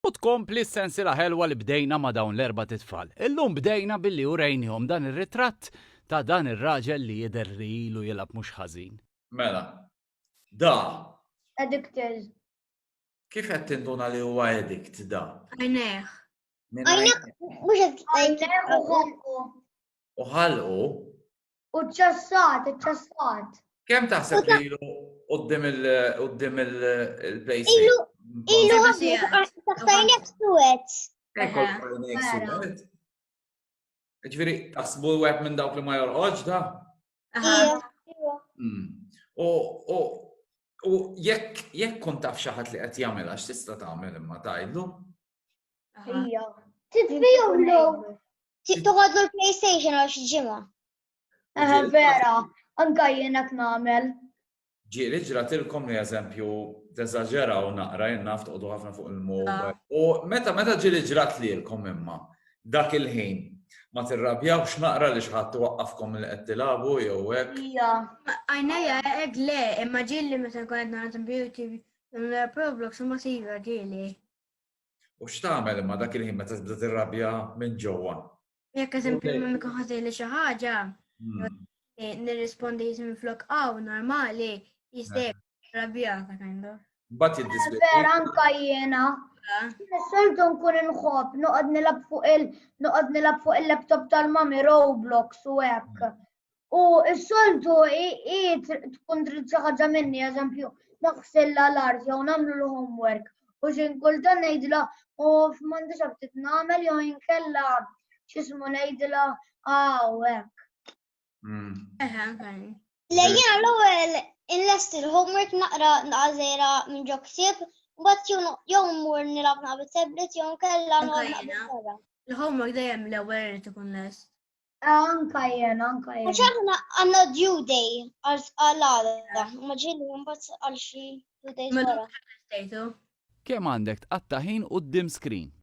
U tkompli s-sensiela ħelwa li bdejna ma' dawn l-erba' titfal. Illum bdejna billi urejnihom dan ir-ritratt ta' dan ir-raġel li jidher li ilu jilgħab mhux ħażin. Mela, da, Addicted. kif qed tinduna li huwa addict da? Għajneħ. Minn Għajnek, mux għed U ħalqu, U ċassat. kemm taħseb li ilu qudiem il-PlayStation? ilu taħtajnek suwet. Ġifieri, taħsbu l-web minn dawk li ma jorqodx da? U jekk kont taf xi ħadd li qed jagħmilha x'tista' tagħmel imma tgħidlu? Ija. Titfiju l Tuħadlu l-PlayStation għal xi ġimgħa. Vera, anka jenak namel. Ġieli ġratilkom li eżempju teżaġeraw naqra jien naf toqgħodu ħafna fuq il-mobile. U meta ġieli ġrat lilkom imma dak il-ħin ma tirrabjawx naqra li xi ħadd twaqqafkom li qed tilagħbu jew hekk. Ija. Għajnejja, ek le, imma ġilli meta nkun qed nagħmel beauty Roblox ma siva ġilli. U x'tagħmel imma dak il-ħin meta tibda tirrabja minn ġewwa? Jekk eżempju ma mikun ħażejli xi ħaġa, nirrispondi jisim flok normali, jistek rabjata kind of. Bat jiddisbi. Vera, anka jena. Soltu nkun inħobb, noqgħod nilab fuq il-laptop tal-mami Roblox u hekk. U s-soltu tkun trid xi ħaġa minni, eżempju, naħsilla l-art jew nagħmlu l-homework. U xi kultan ngħidilha m'għandix ftit nagħmel jew inkella x'ismu ngħidilha hekk. Lejjena l-ewwel inlest il-homework naqra żejra minn ġo ksieb, mbagħad jew mmur nilab naqbel tablet jew nkella naqbel. Il-homework dejjem l-ewwel irid ikun lest. Anka jena. Għax aħna għandna due day għal-għada, ma ġieli mbagħad għal xi 2 days wara. Kemm għandek tqatta' ħin quddiem screen?